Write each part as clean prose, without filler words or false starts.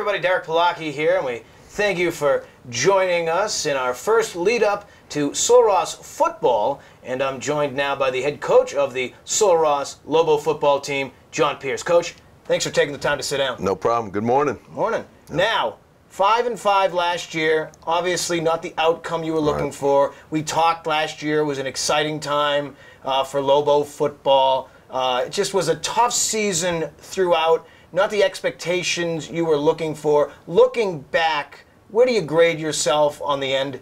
everybody, Derek Palaki here, and we thank you for joining us in our first lead-up to Sul-Ross football. And I'm joined now by the head coach of the Sul-Ross Lobo football team, John Pierce. Coach, thanks for taking the time to sit down. No problem. Good morning. Morning. Yeah. Now, 5-5 last year, obviously not the outcome you were looking for. We talked last year, it was an exciting time for Lobo football. It just was a tough season throughout, not the expectations you were looking for. Looking back, where do you grade yourself on the end? It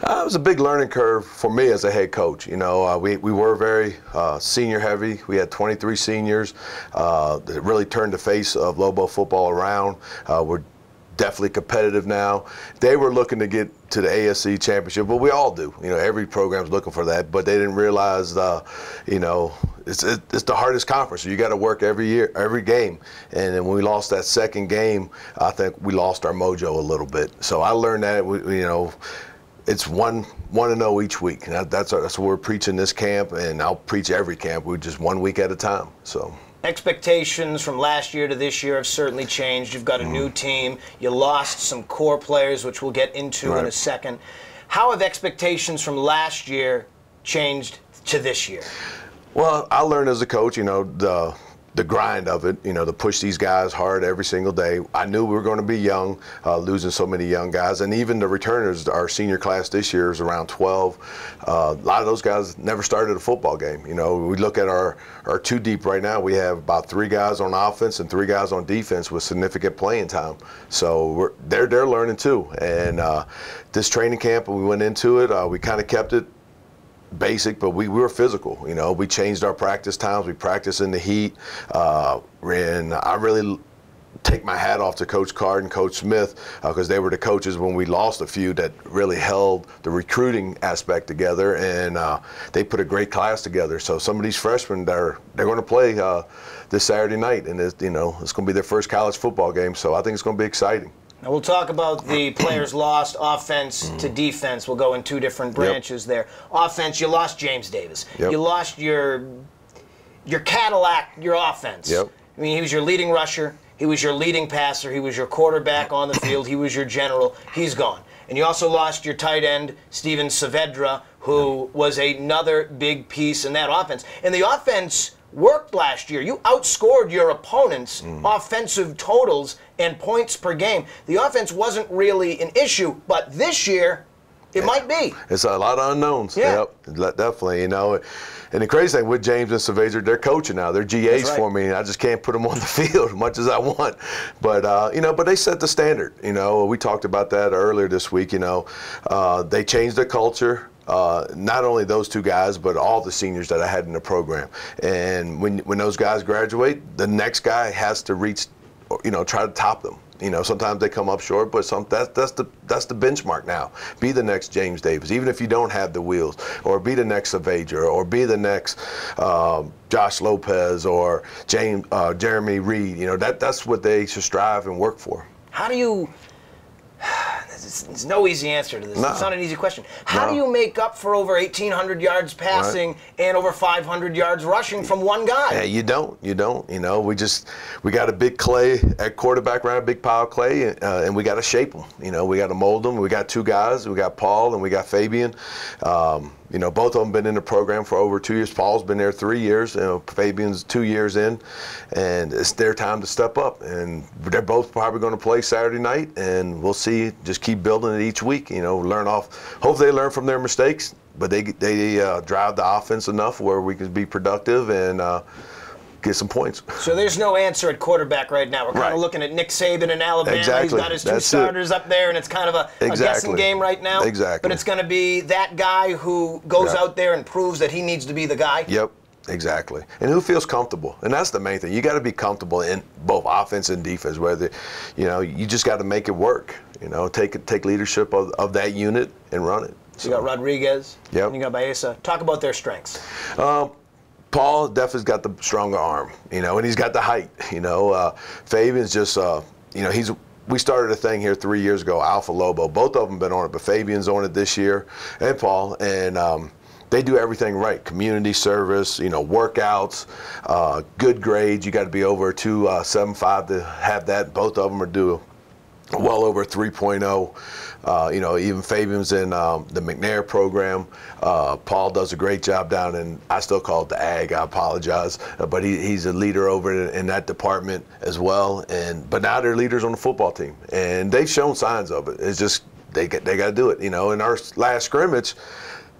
was a big learning curve for me as a head coach. You know, we were very senior heavy. We had 23 seniors that really turned the face of Lobo football around. We're definitely competitive now. They were looking to get to the ASC championship, but we all do. You know, every program's looking for that, but they didn't realize, you know, it's the hardest conference. You got to work every year, every game. And then when we lost that second game, I think we lost our mojo a little bit. So I learned that, you know, it's 1-0 each week. That's what we're preaching this camp, and I'll preach every camp. We're just 1 week at a time. So. Expectations from last year to this year have certainly changed. You've got a new team. You lost some core players, which we'll get into in a second. How have expectations from last year changed to this year? Well, I learned as a coach, you know, the grind of it, you know, to push these guys hard every single day. I knew we were going to be young, losing so many young guys. And even the returners, our senior class this year is around 12. A lot of those guys never started a football game. You know, we look at our two deep right now, we have about 3 guys on offense and 3 guys on defense with significant playing time. So they're learning too. And this training camp, when we went into it, we kind of kept it basic, but we were physical. You know, we changed our practice times. We practiced in the heat, and I really take my hat off to Coach Card and Coach Smith because they were the coaches when we lost a few that really held the recruiting aspect together, and they put a great class together. So some of these freshmen, they're going to play this Saturday night, and it's going to be their first college football game. So I think it's going to be exciting. Now we'll talk about the players lost, offense to defense. We'll go in 2 different branches there. Offense, you lost James Davis. You lost your Cadillac, your offense. I mean, he was your leading rusher. He was your leading passer. He was your quarterback on the field. He was your general. He's gone. And you also lost your tight end, Steven Saavedra, who was another big piece in that offense. And the offense worked last year. You outscored your opponents' offensive totals and points per game. The offense wasn't really an issue, but this year it might be. It's a lot of unknowns. Yep, definitely. You know, and the crazy thing with James and Saavedra, they're coaching now. They're GAs for me, and I just can't put them on the field as much as I want. But you know, but they set the standard. You know, we talked about that earlier this week. You know, they changed the culture. Not only those 2 guys, but all the seniors that I had in the program. And when those guys graduate, the next guy has to reach, you know, try to top them. You know, sometimes they come up short, but that's the benchmark now. Be the next James Davis, even if you don't have the wheels, or be the next Saavedra, or be the next Josh Lopez, or Jeremy Reed. You know, that's what they should strive and work for. How do you? There's no easy answer to this. No. It's not an easy question. How do you make up for over 1,800 yards passing and over 500 yards rushing from one guy? Yeah, you don't. You know, we got a big clay at quarterback, around a big pile of clay, and we got to shape them. You know, we got to mold them. We got 2 guys. We got Paul and we got Fabian. You know, both of them been in the program for over 2 years. Paul's been there 3 years. You know, Fabian's 2 years in, and it's their time to step up. And they're both probably going to play Saturday night, and we'll see. Just keep building it each week. You know, hopefully they learn from their mistakes, but they drive the offense enough where we can be productive and get some points. So there's no answer at quarterback right now. We're kind of looking at Nick Saban in Alabama. He's got his 2 starters up there, and it's kind of a guessing game right now. But it's going to be that guy who goes out there and proves that he needs to be the guy. Yep. Exactly. And who feels comfortable. And that's the main thing. You got to be comfortable in both offense and defense, whether, you know, you just got to make it work. You know, take leadership of that unit and run it. So you got Rodriguez. And you got Baeza. Talk about their strengths. Paul definitely's got the stronger arm, you know, and he's got the height, you know. Fabian's just, you know, we started a thing here 3 years ago, Alpha Lobo. Both of them been on it, but Fabian's on it this year, and Paul, and they do everything right. Community service, you know, workouts, good grades. You got to be over 275 to have that. Both of them are well over 3.0. Even Fabian's in the McNair program. Paul does a great job down in, I still call it the Ag, I apologize, but he's a leader over in that department as well. But now they're leaders on the football team, and they've shown signs of it. It's just they got to do it. In our last scrimmage,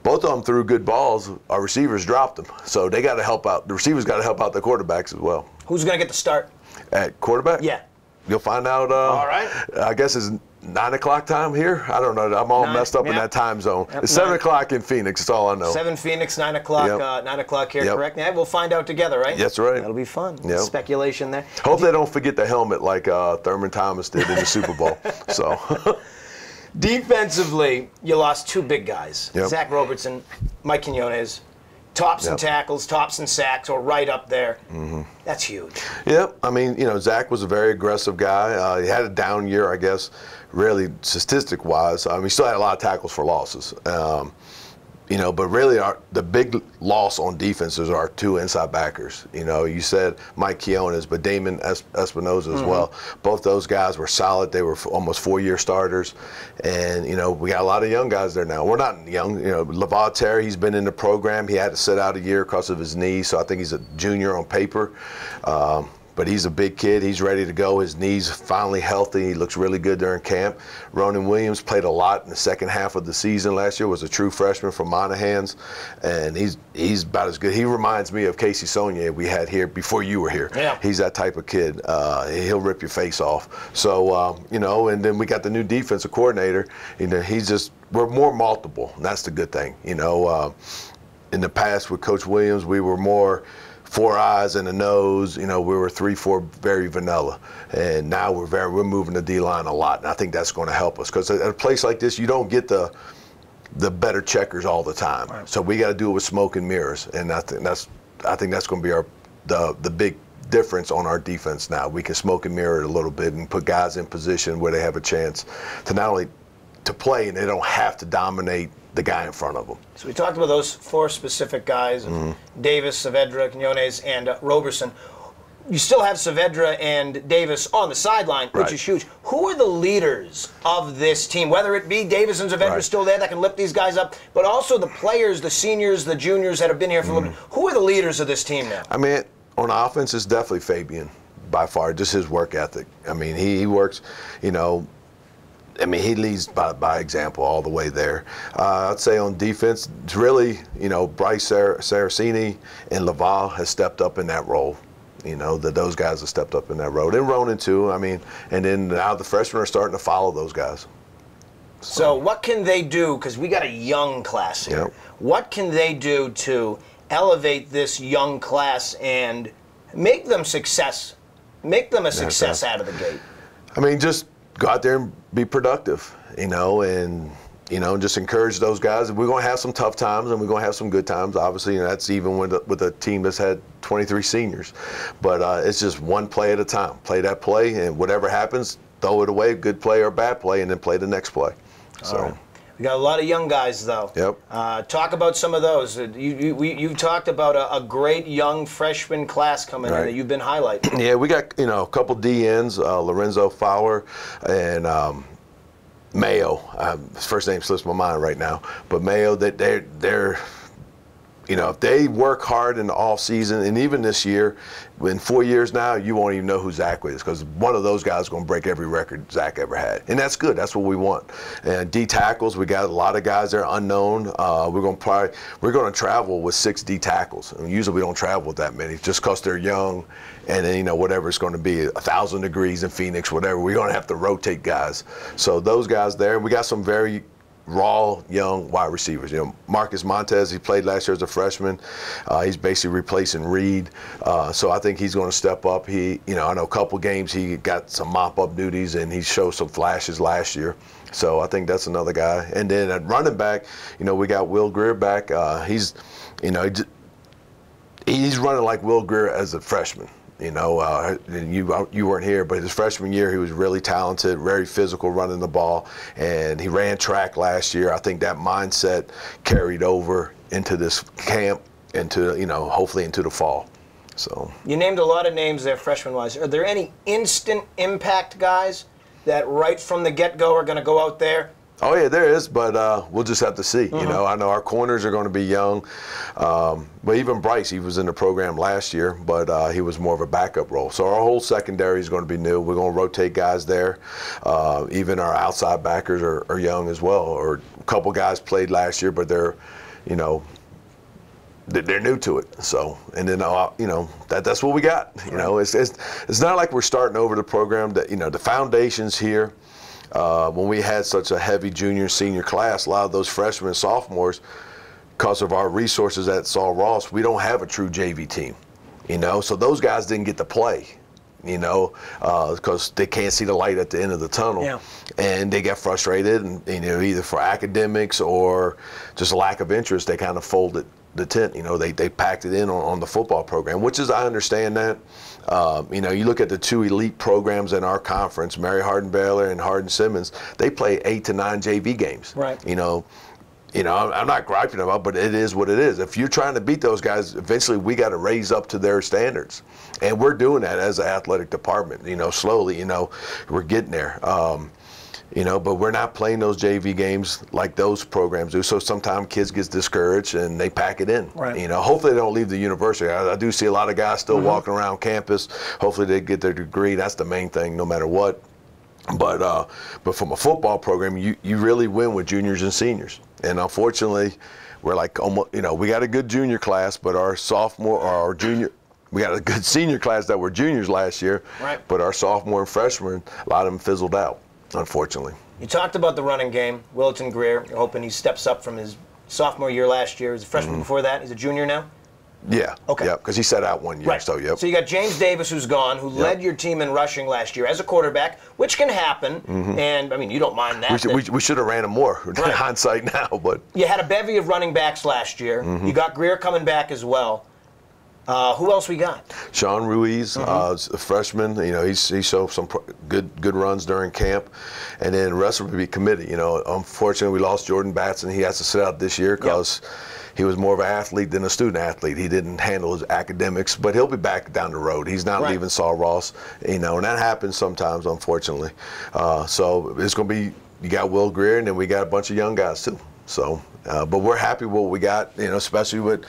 both of them threw good balls. Our receivers dropped them, so they got to help out. The receivers got to help out the quarterbacks as well. Who's going to get the start? At quarterback? Yeah. You'll find out. All right. I guess it's 9 o'clock time here. I don't know. I'm all messed up in that time zone. Yep, it's 7 o'clock in Phoenix. That's all I know. 7 Phoenix, 9 o'clock. Yep. 9 o'clock here. Yep. Correct. Yeah, we'll find out together, right? That's right. That'll be fun. Yep. Speculation there. Hope they don't forget the helmet like Thurman Thomas did in the Super Bowl. So. Defensively, you lost 2 big guys. Yep. Zach Robertson, Mike Quinones. Tops in tackles, tops in sacks, or right up there. Mm-hmm. That's huge. Yep. I mean, Zach was a very aggressive guy. He had a down year, I guess, really statistic-wise. He still had a lot of tackles for losses. But really the big loss on defense is our 2 inside backers. You said Mike Quinones, but Damon Espinoza as well. Both those guys were solid. They were almost 4-year starters. And, we got a lot of young guys there now. We're not young. Laval Terry, he's been in the program. He had to sit out a year because of his knee, so I think he's a junior on paper. But he's a big kid. He's ready to go. His knee's finally healthy. He looks really good during camp. Ronan Williams played a lot in the second half of the season last year, was a true freshman from Monahans, and he's about as good. He reminds me of Casey Saunier we had here before you were here. Yeah. He's that type of kid. He'll rip your face off. So, and then we got the new defensive coordinator. We're more multiple, and that's the good thing. In the past with Coach Williams, we were more 4 eyes and a nose. We were 3-4 very vanilla, and now we're moving the D-line a lot, and I think that's going to help us because at a place like this, you don't get the better checkers all the time. Right. So we got to do it with smoke and mirrors, and I think that's going to be the big difference on our defense now. We can smoke and mirror it a little bit and put guys in position where they have a chance to not only to play and they don't have to dominate the guy in front of them. So we talked about those 4 specific guys, Davis, Saavedra, Quinones, and Roberson. You still have Saavedra and Davis on the sideline, which is huge. Who are the leaders of this team? Whether it be Davis and Saavedra still there that can lift these guys up, but also the players, the seniors, the juniors that have been here for a little bit. Who are the leaders of this team now? I mean, on offense, it's definitely Fabian by far, just his work ethic. I mean, he works, he leads by example all the way there. I'd say on defense, it's really, Bryce Saraceni and Laval has stepped up in that role. Those guys have stepped up in that role. And Ronan too, and then now the freshmen are starting to follow those guys. So what can they do, because we got a young class here. Yep. What can they do to elevate this young class and make them a success out of the gate? Just go out there and be productive, and just encourage those guys. We're going to have some tough times and we're going to have some good times, obviously, and that's even with a team that's had 23 seniors. But it's just one play at a time. Play that play, and whatever happens, throw it away, good play or bad play, and then play the next play. So. All right. We got a lot of young guys, though. Yep. Talk about some of those. You've talked about a great young freshman class coming in that you've been highlighting. Yeah, we got a couple DNs, Lorenzo Fowler and Mayo. His first name slips my mind right now, but Mayo. They're if they work hard in the off season, and even this year, in 4 years now, you won't even know who Zach is, because one of those guys is going to break every record Zach ever had, and that's good. That's what we want. And D tackles, we got a lot of guys there unknown. We're going to travel with 6 D tackles. Usually we don't travel with that many, just because they're young, and then whatever it's going to be, 1,000 degrees in Phoenix, whatever. We're going to have to rotate guys. So those guys there, we got some very raw young wide receivers. Marcus Montez, he played last year as a freshman. He's basically replacing Reed. So I think he's going to step up. I know a couple games he got some mop-up duties, and he showed some flashes last year. So I think that's another guy. And then at running back, we got Will Greer back. He's running like Will Greer as a freshman. You weren't here, but his freshman year, he was really talented, very physical running the ball, and he ran track last year. I think that mindset carried over into this camp, hopefully into the fall. So you named a lot of names there, freshman-wise. Are there any instant impact guys that right from the get-go are going to go out there? Oh, yeah, there is, but we'll just have to see. You know, I know our corners are going to be young. But even Bryce, he was in the program last year, but he was more of a backup role. So our whole secondary is going to be new. We're going to rotate guys there. Even our outside backers are young as well. Or a couple guys played last year, but they're, you know, they're new to it. So, and then, you know, that's what we got. You know, it's not like we're starting over the program. That, you know, the foundation's here. When we had such a heavy junior, senior class, a lot of those freshmen and sophomores, because of our resources at Saul Ross, we don't have a true JV team, you know. So those guys didn't get to play, you know, because they can't see the light at the end of the tunnel, and they get frustrated, and you know, either for academics or just a lack of interest, they kind of folded the tent. You know, they packed it in on the football program, which is, I understand that. You know, you look at the two elite programs in our conference, Mary Hardin-Baylor and Hardin-Simmons, they play 8 to 9 JV games. Right. You know, I'm not griping about, but it is what it is. If you're trying to beat those guys, eventually we got to raise up to their standards, and we're doing that as an athletic department. You know, slowly. You know, we're getting there. You know, but we're not playing those JV games like those programs do. So sometimes kids get discouraged and they pack it in. Right. You know, hopefully they don't leave the university. I do see a lot of guys still walking around campus. Hopefully they get their degree. That's the main thing, no matter what. But from a football program, you really win with juniors and seniors. And unfortunately, we're like almost, you know, we got a good junior class, but our sophomore or our junior. We got a good senior class that were juniors last year, but our sophomore and freshmen, a lot of them fizzled out, unfortunately. You talked about the running game. Wilton Greer, you're hoping he steps up from his sophomore year last year. He was a freshman before that. He's a junior now? Yeah. Okay. Yeah, because he sat out 1 year. So, So you got James Davis, who's gone, who led your team in rushing last year as a quarterback, which can happen. And, I mean, you don't mind that. We should have ran him more, in hindsight now. But you had a bevy of running backs last year. You got Greer coming back as well. Who else we got? Sean Ruiz, a freshman. You know, he showed some good runs during camp, and then the rest would be committed. You know, unfortunately, we lost Jordan Batson. He has to sit out this year because he was more of an athlete than a student athlete. He didn't handle his academics, but he'll be back down the road. He's not leaving Saul Ross. You know, and that happens sometimes, unfortunately. So it's going to be, you got Will Greer, and then we got a bunch of young guys too. So, but we're happy with what we got, you know, especially with,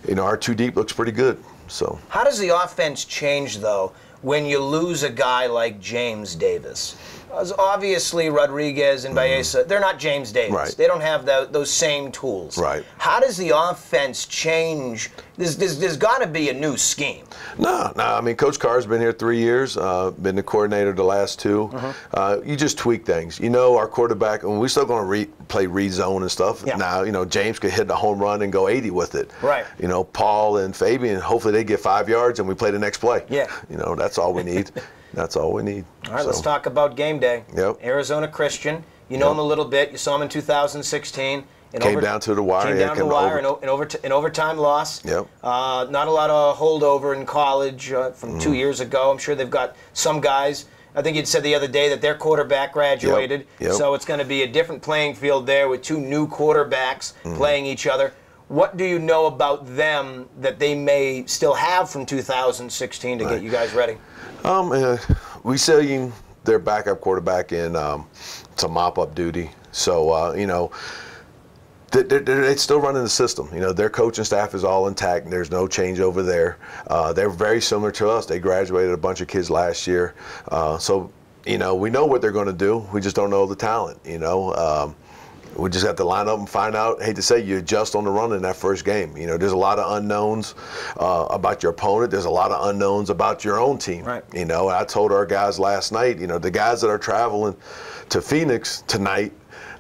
you know, our two deep looks pretty good. So, how does the offense change, though, when you lose a guy like James Davis? Because obviously Rodriguez and Baeza, they're not James Davis. They don't have those same tools. How does the offense change? There's got to be a new scheme. No. I mean, Coach Carr's been here 3 years, been the coordinator the last 2. You just tweak things. You know, our quarterback, and we're still going to play read zone and stuff. Now, you know, James could hit a home run and go 80 with it. You know, Paul and Fabian, hopefully they get 5 yards and we play the next play. You know, that's all we need. That's all we need. All right, let's talk about game day. Arizona Christian. You know him a little bit. You saw him in 2016. Came down to the wire. Came down to the wire in overtime loss. Not a lot of holdover in college from 2 years ago. I'm sure they've got some guys. I think you'd said the other day that their quarterback graduated. So it's going to be a different playing field there with two new quarterbacks playing each other. What do you know about them that they may still have from 2016 to get you guys ready? We see their backup quarterback in some mop-up duty. So, you know, they're still running the system. You know, their coaching staff is all intact, and there's no change over there. They're very similar to us. They graduated a bunch of kids last year. So, you know, we know what they're going to do. We just don't know the talent, you know. We just have to line up and find out. I hate to say, you adjust on the run in that first game. You know, there's a lot of unknowns about your opponent. There's a lot of unknowns about your own team. You know, I told our guys last night, you know, the guys that are traveling to Phoenix tonight,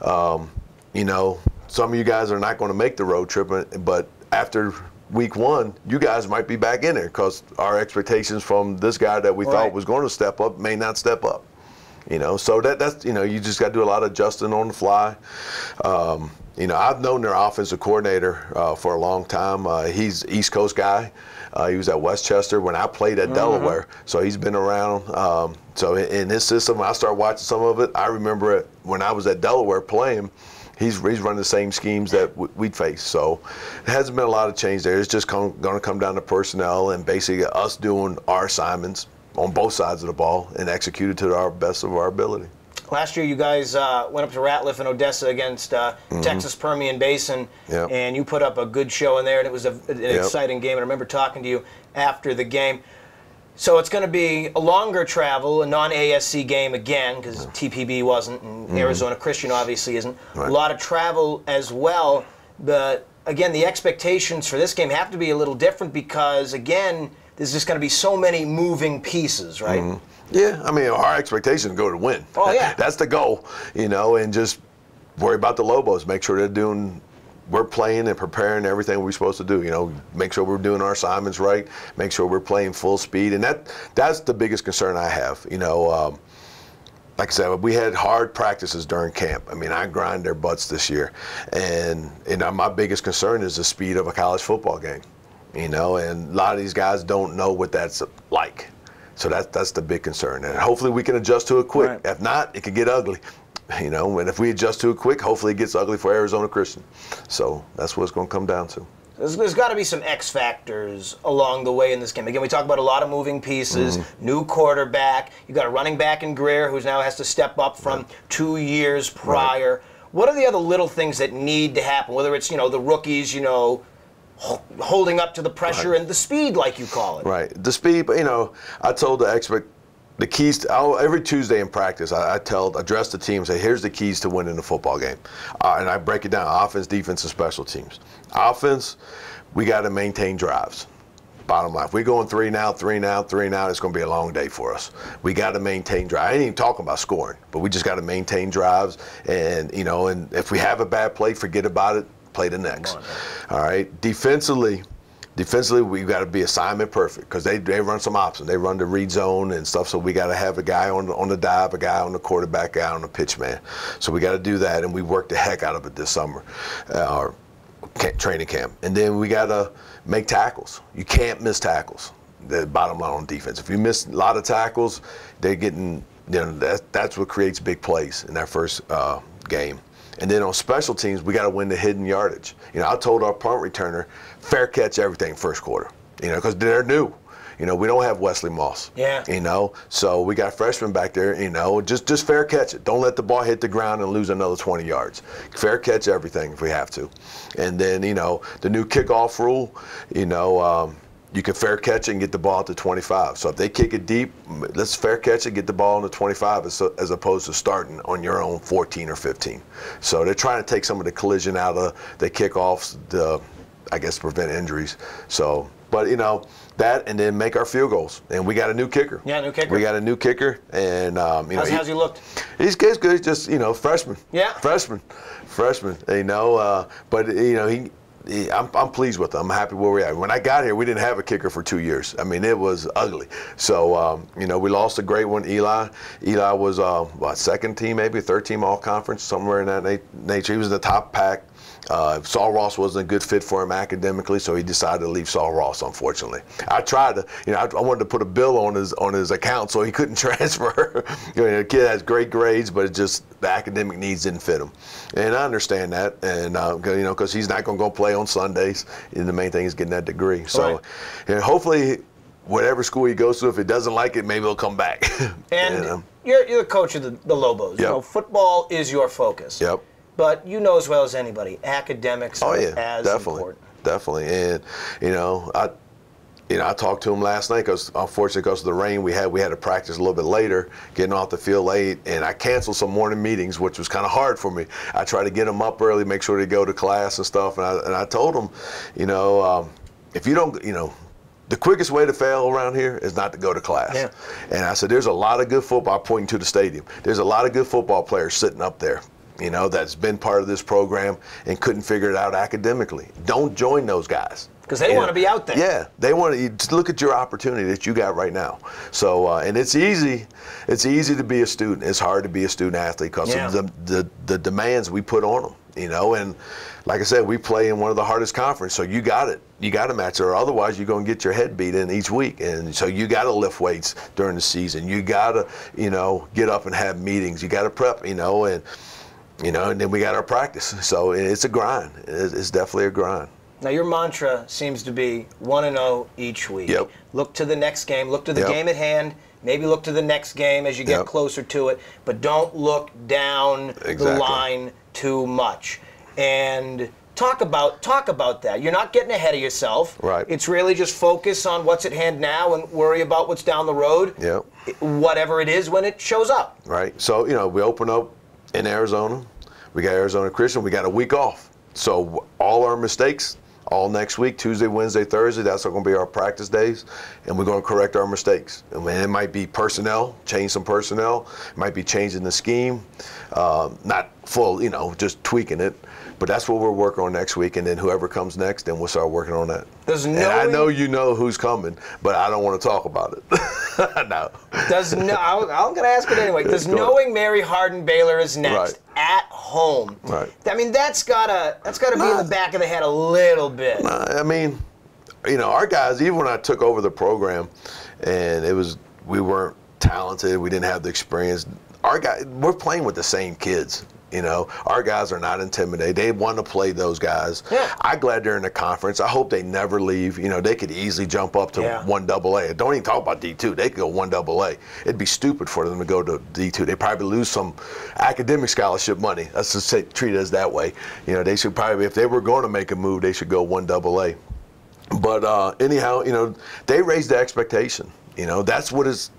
you know, some of you guys are not going to make the road trip, but after week 1, you guys might be back in there because our expectations from this guy that we thought was going to step up may not step up. You know, so that's, you know, you just got to do a lot of adjusting on the fly. You know, I've known their offensive coordinator for a long time. He's an East Coast guy. He was at Westchester when I played at Delaware, so he's been around. So in his system, I started watching some of it. I remember it when I was at Delaware playing. He's running the same schemes that we'd face. So it hasn't been a lot of change there. It's just going to come down to personnel and basically us doing our assignments on both sides of the ball and execute it to our best of our ability. Last year, you guys went up to Ratliff and Odessa against Texas Permian Basin, and you put up a good show in there, and it was an exciting game. And I remember talking to you after the game. So it's going to be a longer travel, a non-ASC game again, because TPB wasn't, and Arizona Christian obviously isn't. Right. A lot of travel as well. But again, the expectations for this game have to be a little different because, again, there's just going to be so many moving pieces, right? Yeah, I mean, our expectations go to win. Oh, yeah. That's the goal, you know, and just worry about the Lobos. Make sure we're playing and preparing everything we're supposed to do. You know, make sure we're doing our assignments right. Make sure we're playing full speed, and that's the biggest concern I have. You know, like I said, we had hard practices during camp. I mean, I grind their butts this year, and my biggest concern is the speed of a college football game. You know, and a lot of these guys don't know what that's like. So that's the big concern, and hopefully we can adjust to it quick. Right. If not, it could get ugly. You know, and if we adjust to it quick, hopefully it gets ugly for Arizona Christian. So that's what it's going to come down to. There's got to be some X factors along the way in this game. Again, we talk about a lot of moving pieces, new quarterback. You got a running back in Greer who now has to step up from 2 years prior. Right. What are the other little things that need to happen? Whether it's, the rookies, holding up to the pressure and the speed, like you call it. Right. The speed, but, I told the keys every Tuesday in practice, I address the team and say, here's the keys to winning the football game. And I break it down, offense, defense, and special teams. Offense, we got to maintain drives. Bottom line, if we're going 3 now, it's going to be a long day for us. We got to maintain drives. I ain't even talking about scoring, but we just got to maintain drives. And, and if we have a bad play, forget about it, play the next. All right, defensively, we've got to be assignment perfect because they run some options. They run the read zone and stuff, so we got to have a guy on the dive, a guy on the quarterback, a guy on the pitch man. So we got to do that, and we worked the heck out of it this summer, our training camp. And then we got to make tackles. You can't miss tackles. The bottom line on defense. If you miss a lot of tackles, they're getting, that's what creates big plays in that first game. And then on special teams, we got to win the hidden yardage. I told our punt returner, fair catch everything first quarter, because they're new. We don't have Wesley Moss. Yeah. So we got freshmen back there, just fair catch it. Don't let the ball hit the ground and lose another 20 yards. Fair catch everything if we have to. And then, the new kickoff rule, you can fair catch it and get the ball to 25. So if they kick it deep, let's fair catch it, get the ball on the 25 as opposed to starting on your own 14 or 15. So they're trying to take some of the collision out of the kickoffs, prevent injuries. So, but that, and then make our field goals. And we got a new kicker. Yeah, new kicker. We got a new kicker, and how's he looked? He's good. He's just freshman. Yeah. Freshman. But I'm pleased with him. I'm happy where we're at. When I got here, we didn't have a kicker for 2 years. I mean, it was ugly. So, we lost a great one, Eli. Eli was, second team, maybe third team all-conference, somewhere in that nature. He was in the top pack. Saul Ross wasn't a good fit for him academically, so he decided to leave Saul Ross, unfortunately. I tried to, I wanted to put a bill on his account so he couldn't transfer. The kid has great grades, but it just, the academic needs didn't fit him. And I understand that, and because he's not going to go play on Sundays, and the main thing is getting that degree. So, hopefully, whatever school he goes to, if he doesn't like it, maybe he'll come back. And you're the coach of the Lobos. Yep. Football is your focus. Yep. But you know as well as anybody, academics are as important. Definitely. And, I talked to him last night because, unfortunately, because of the rain, we had to practice a little bit later, getting off the field late, and I canceled some morning meetings, which was kind of hard for me. I tried to get them up early, make sure they go to class and stuff, and I told them, if you don't, the quickest way to fail around here is not to go to class. Yeah. And I said, there's a lot of good football, pointing to the stadium, there's a lot of good football players sitting up there, that's been part of this program and couldn't figure it out academically. Don't join those guys. Because they want to be out there. Yeah, they want to look at your opportunity that you got right now. So, and it's easy to be a student. It's hard to be a student athlete because of the demands we put on them. And like I said, we play in one of the hardest conferences, so you got it. You got to match it, or otherwise you're going to get your head beat in each week. And so you got to lift weights during the season. You got to, get up and have meetings. You got to prep, and then we got our practice. So it's a grind. It's definitely a grind. Now, your mantra seems to be 1-0 each week. Yep. Look to the next game. Look to the game at hand. Maybe look to the next game as you get closer to it, but don't look down the line too much. And talk about that. You're not getting ahead of yourself. Right. It's really just focus on what's at hand now and worry about what's down the road. Yep. Whatever it is when it shows up. Right. So, we open up in Arizona. We got Arizona Christian. We got a week off. So all our mistakes, all next week, Tuesday, Wednesday, Thursday, that's going to be our practice days, and we're going to correct our mistakes. I mean, it might be personnel, change some personnel. It might be changing the scheme, not full, just tweaking it. But that's what we're working on next week, and then whoever comes next, then we'll start working on that. And I know you know who's coming, but I don't want to talk about it. No. I'm going to ask it anyway. Does knowing Mary Hardin-Baylor is next at home? Right. I mean, that's gotta be in the back of the head a little bit. I mean, our guys. Even when I took over the program, and we weren't talented, we didn't have the experience. Our guys, we're playing with the same kids. Our guys are not intimidated. They want to play those guys. Yeah. I'm glad they're in the conference. I hope they never leave. They could easily jump up to 1AA. Don't even talk about D2. They could go 1AA. It'd be stupid for them to go to D2. They'd probably lose some academic scholarship money. Let's just treat it as that way. They should probably, if they were going to make a move, they should go 1AA. But anyhow, they raised the expectation. That's what is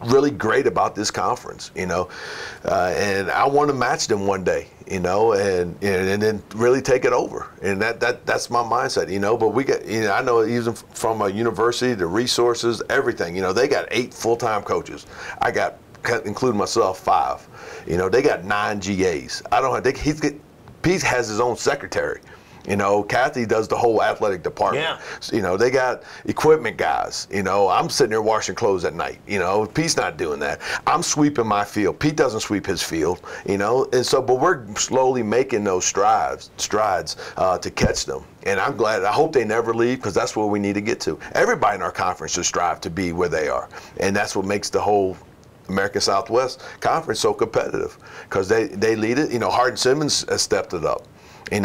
really great about this conference, and I want to match them one day, and then really take it over, and that's my mindset, But we got, I know even from a university, the resources, everything, they got 8 full-time coaches. I got, including myself, 5. They got 9 GAs. Pete has his own secretary. Kathy does the whole athletic department. Yeah. They got equipment guys. I'm sitting there washing clothes at night. Pete's not doing that. I'm sweeping my field. Pete doesn't sweep his field. And so, but we're slowly making those strides to catch them. And I'm glad. I hope they never leave, because that's where we need to get to. Everybody in our conference should strive to be where they are, and that's what makes the whole American Southwest Conference so competitive, because they lead it. Hardin-Simmons has stepped it up. I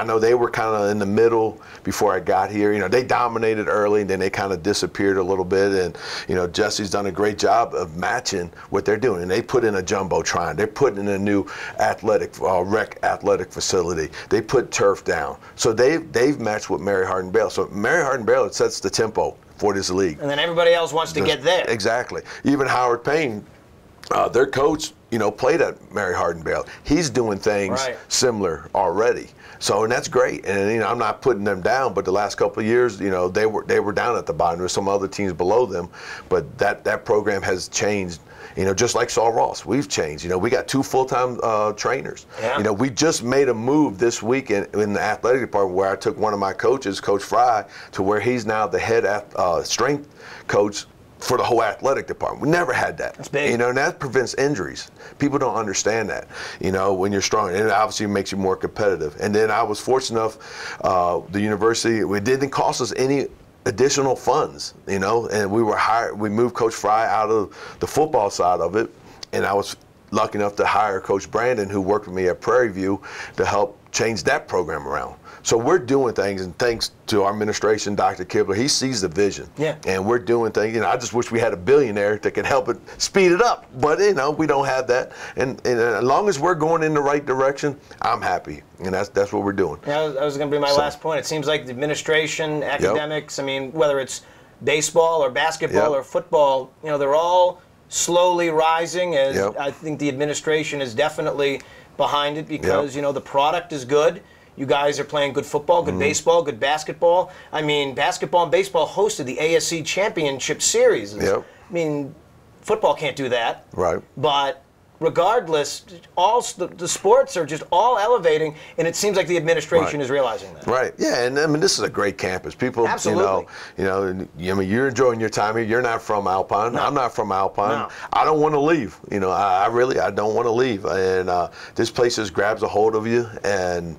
know they were kind of in the middle before I got here. They dominated early, and then they kind of disappeared a little bit. And, Jesse's done a great job of matching what they're doing. And they put in a jumbotron. They're putting in a new rec athletic facility. They put turf down. So they've matched with Mary Hardin-Baylor. So Mary Hardin-Baylor sets the tempo for this league. And then everybody else wants to get there. Exactly. Even Howard Payne, their coach, played at Mary Hardin-Baylor. He's doing things similar already. So, and that's great. And I'm not putting them down, but the last couple of years, they were down at the bottom. There's some other teams below them, but that program has changed. Just like Saul Ross, we've changed. We got 2 full-time trainers. Yeah. We just made a move this week in the athletic department, where I took one of my coaches, Coach Fry, to where he's now the head strength coach for the whole athletic department. We never had that. That's big. And that prevents injuries. People don't understand that, when you're strong. And it obviously makes you more competitive. And then I was fortunate enough, the university, it didn't cost us any additional funds, and we moved Coach Fry out of the football side of it, and I was lucky enough to hire Coach Brandon, who worked with me at Prairie View, to help change that program around. So we're doing things, and thanks to our administration, Dr. Kibler, he sees the vision. Yeah. And we're doing things. I just wish we had a billionaire that could help it speed it up. But we don't have that. And as long as we're going in the right direction, I'm happy. And that's what we're doing. Yeah, that was going to be my last point. It seems like the administration, academics, whether it's baseball or basketball or football, they're all slowly rising. As I think the administration is definitely behind it, because the product is good. You guys are playing good football, good baseball, good basketball. Basketball and baseball hosted the ASC Championship Series. Football can't do that. Right. But regardless, all the sports are just all elevating, and it seems like the administration is realizing that. Right. Yeah, and this is a great campus. People, absolutely. You're enjoying your time here. You're not from Alpine. No. I'm not from Alpine. No. I don't want to leave. I don't want to leave. And this place just grabs a hold of you. And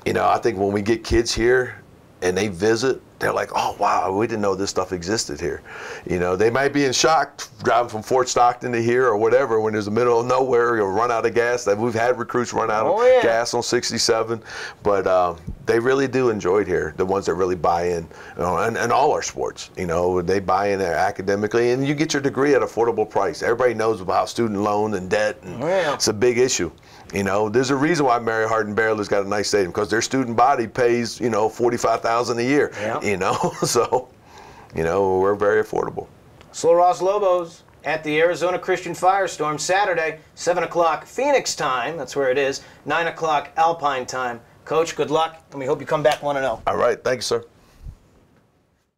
I think when we get kids here and they visit, they're like, oh, wow, we didn't know this stuff existed here. They might be in shock driving from Fort Stockton to here or whatever, when there's the middle of nowhere, you'll run out of gas. We've had recruits run out of gas on 67. But they really do enjoy it here. The ones that really buy in, and all our sports, they buy in there academically, and you get your degree at affordable price. Everybody knows about student loan and debt, and it's a big issue. There's a reason why Mary Hardin-Bareilles got a nice stadium, because their student body pays, $45,000 a year. So, we're very affordable. Slow Ross Lobos at the Arizona Christian Firestorm, Saturday, 7 o'clock Phoenix time. That's where it is. 9 o'clock Alpine time. Coach, good luck, and we hope you come back 1-0. All right. Thank you, sir.